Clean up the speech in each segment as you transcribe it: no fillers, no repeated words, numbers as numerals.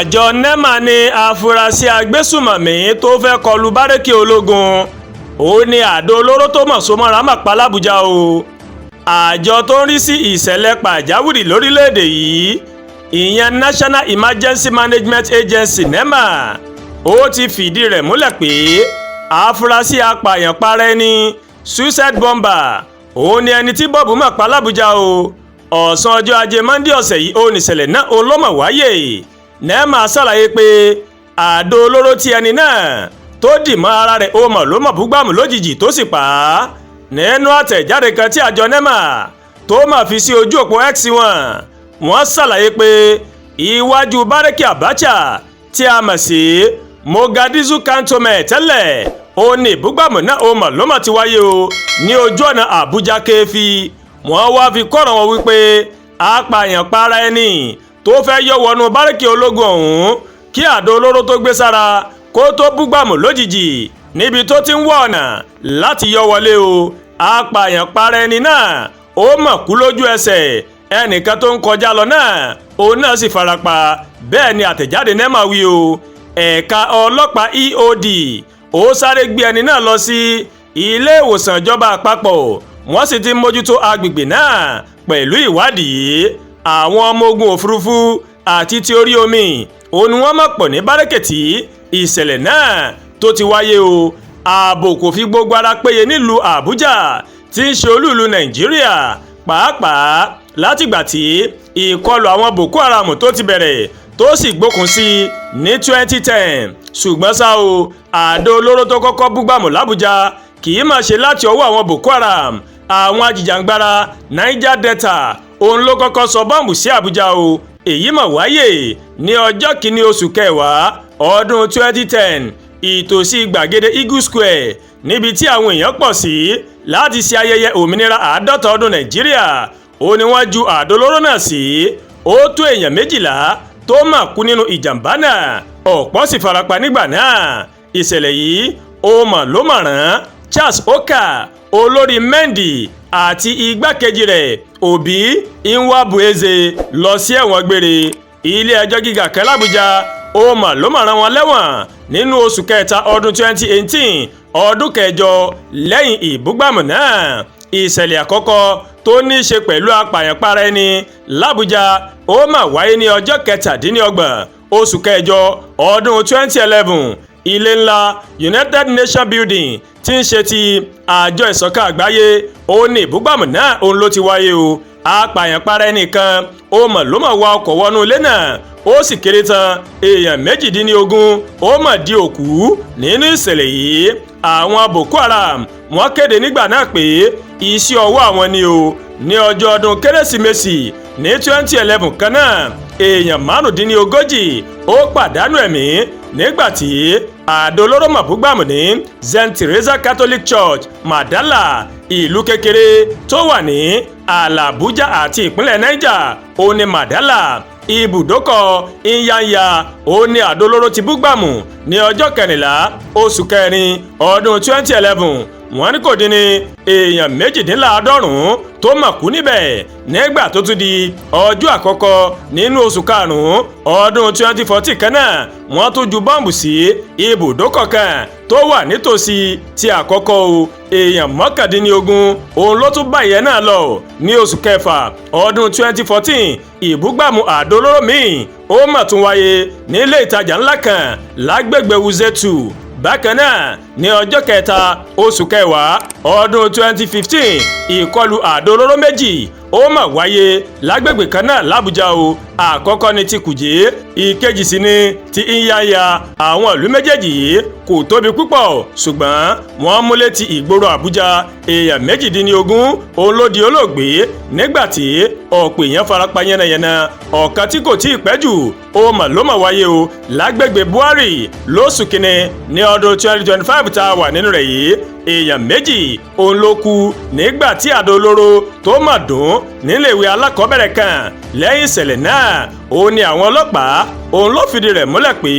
àjọ NEMA ní afurasí agbésùmọ̀mí tó fẹ́ kọlu bárẹ́kì ológun ó ní àdó olóró tó mọ̀ sómọ́ra mà pa l'Àbújá o. àjọ tó ń rí sí ìṣẹ̀lẹ̀ pàjáwìrì lórílẹ̀‐èdè yìí ìyẹn National Emergency Management Agency NEMA ó ti fìdí rẹ̀ múlẹ̀ pé afurasí apààyàn para ẹni suicide bomber ó ní ẹni tí bọ́ọ̀bù mà pa l'Àbújá o. ọ̀sán ọjọ́ ajé Monday ọ̀sẹ̀ yìí ó níṣẹ̀lẹ̀ náà ó ló mọ̀ wáyé. NEMA ṣàlàyé pé àdó olóró tí ẹni náà tó dì mọ́ ara rẹ̀ ó mọ̀ ló mọ̀ búgbàmù lójijì tó sì pa á. nínú àtẹ̀jáde kan tí àjọ NEMA tó máa fi sí ojú òpó X wọ́n ṣàlàyé pé iwájú bárẹ́kì Abacha tí a mọ̀ sí Mogadishu Cantonment tẹ́lẹ̀ ó ní ìbúgbàmù náà ó mọ̀ ló mọ̀ ti wáyé o ní ojú ọ̀nà Àbújá Kéfì. wọ́n wá fi kọ́rọ̀ wọn wípé apààyàn para ẹni tó fẹ́ yọ wọnú bárẹ́kì ológun ọ̀hún kí àdó olóró tó gbé sára kó tó búgbàmù lójijì níbi tó ti ń wọ ọ̀nà láti yọ wọlé o. apààyàn para ẹni náà ó mọ̀ kú lójú ẹsẹ̀ ẹnìkan tó ń kọjá lọ náà òun náà sì farapa. bẹ́ẹ̀ ni àtẹ̀jáde NEMA wí o. ẹ̀ka ọlọ́pàá EOD ó sáré gbé ẹni náà lọ sí ilé ìwòsàn ìjọba àpapọ̀ wọ́n sì ti mójútó agbègbè náà pẹ̀lú ìwádìí. àwọn ọmọ ogun òfurufú àti ti orí omi òun ni wọ́n mọ̀ pọ̀ ní bárẹ́kẹ̀tì ìṣẹ̀lẹ̀ náà tó ti wáyé o. ààbò kò fi gbogbo ara péye nílùú Àbújá tí ń ṣe olú ìlú Nàìjíríà pàápàá látìgbà tí ìkọlù àwọn Boko Haram tó ti bẹ̀rẹ̀ tó sì gbókun sí ní 2010. ṣùgbọ́n ṣá o àdó olóró tó kọ́kọ́ búgbàmù l'Àbújá kì í máa ṣe láti ọwọ́ àwọn Boko Haram. àwọn ajìjàngbara Niger Delta òun ló kọ́kọ́ sọ bọ́ǹbù sí Àbújá o. èyí mà wáyé ní ọjọ́ kìíní oṣù kẹwàá ọdún 2010 ìtòsí gbàgede Eagle Square níbi tí àwọn èèyàn pọ̀ sí láti ṣe ayẹyẹ òmìnira 50 ọdún Nàìjíríà. ó ní wọ́n ju àdó olóró náà sí. ó tó èèyàn 12 tó mà kú nínú ìjàmbá náà ọ̀pọ̀ sì farapa nígbà náà. ìṣẹ̀lẹ̀ yìí ó mà ló mà rán Charles Oka olórí Mendi àti igbákejì rẹ̀ Obi Nwabueze lọ sí ẹ̀wọ̀n gbére. ilé ẹjọ́ gíga kan l'Àbújá ó mà ló mà rán wọn lẹ́wọ̀n nínú oṣù kẹta ọdún 2018 ọdún kẹjọ lẹ́yìn ìbúgbàmù náà. ìṣẹ̀lẹ̀ àkọ́kọ́ tó ní í ṣe pẹ̀lú apààyàn para ẹni l'Àbújá ó mà wáyé ní ọjọ́ 27 oṣù kẹjọ ọdún 2011 ilé ńlá United Nations Building tí ń ṣe ti àjọ ìṣọ̀kan àgbáyé ó ní ìbúgbàmù náà òun ló ti wáyé o. apààyàn para ẹni kan ó mọ̀ ló mọ̀ wa ọkọ̀ wọnú ilé náà ó sì kéré tán èèyàn 18 ó mọ̀ di òkú nínú ìṣẹ̀lẹ̀ yìí. àwọn Boko Haram wọ́n kéde nígbà náà pé iṣẹ́ ọwọ́ àwọn ni o. ní ọjọ́ ọdún Kérésìmesì ní 2011 kan náà èèyàn 35 ó pàdánù ẹ̀mí nígbàtí àdó olóró mà búgbàmù ní St. Teresa Catholic Church Madala ìlú kékeré tó wà ní ààlà Àbújá àti ìpínlẹ̀ Niger ó ní Madala. ibùdókọ̀ Ìyáǹyà ó ní àdó olóró ti búgbàmù ní ọjọ́ 14 oṣù kẹrin ọdún 2011. wọ́n ní kò dín ní èèyàn 92 tó mà kú níbẹ̀ nígbà tó tún di ọjọ́ àkọ́kọ́ nínú oṣù karùn-ún ọdún 2014 kan náà wọ́n tún ju bọ́ǹbù sí ibùdókọ̀ kan tó wà nítòsí ti àkọ́kọ́ o. èèyàn 19 òun ló tún bá ìyẹn náà lọ ní oṣù kẹfà ọdún 2014. ìbúgbàmù àdó olóró míì ó mà tún wáyé nílé ìtajà ńlá kan lágbègbè Wuse2. bákan náà ní ọjọ́ kẹta oṣù kẹwàá ọdún 2015 ìkọlù àdó olóró méjì ó mà wáyé lágbègbè kan náà l'Àbújá o. àkọ́kọ́ ni ti Kùjé ìkejì sì ni ti Ìyáǹyà. àwọn ìlú méjèèjì yìí kò tóbi púpọ̀ ṣùgbọ́n wọ́n múlé ti ìgboro Àbújá. èèyàn 18 òun ló di olóògbé nígbàtí ọ̀pọ̀ èèyàn farapa yánnayànna. ọ̀kan tí kò tí ì pẹ́ jù ó mà ló mà wáyé o lágbègbè Buhari lóṣù kínní ní ọdún 2025 tá a wà nínú rẹ̀ yìí. èèyàn 2 òun ló kú nígbà tí àdó olóró tó mà dún níléèwé alákọ̀ọ́bẹ̀rẹ̀ kan. lẹ́yìn ìṣẹ̀lẹ̀ náà ó ní àwọn ọlọ́pàá òun ló fìdí rẹ̀ múlẹ̀ pé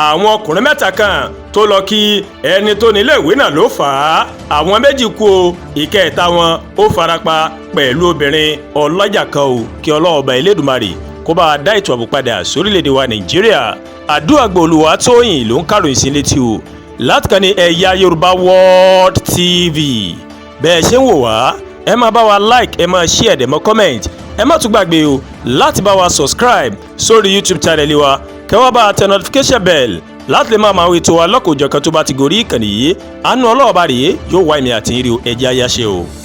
àwọn ọkùnrin 3 kan tó lọ kí ẹni tó ní iléèwé náà ló fà á. àwọn 2 kú o ìkẹta wọn ó farapa pẹ̀lú obìnrin ọlọ́jà kan o. kí Ọlọ́run Ọba Elédùmarè kó bá a dá ètò ààbò padà sórílẹ̀-èdè wa Nàìjíríà. Àdúràgbà Olúwatóyìn ló ń káròyìn sí létí o láti kàn ní Ẹ̀yà Yorùbá World TV. bẹ́ẹ̀ ṣe ń wò wá ẹ máa bá wa like, ẹ máa share, ẹ máa comment, ẹ má tún gbàgbé o láti bá wa subscribe sórí YouTube channel wa kẹwàá bá tẹ notification bell láti lè máa máa wètò wa lọ́kọ̀ọ́jọ̀kan tó bá ti gorí ìkànnì yìí. Àánú Ọlọ́run bá rèé yóò wá èmi àti ìrì ẹ̀jẹ̀ ayáṣẹ́ o.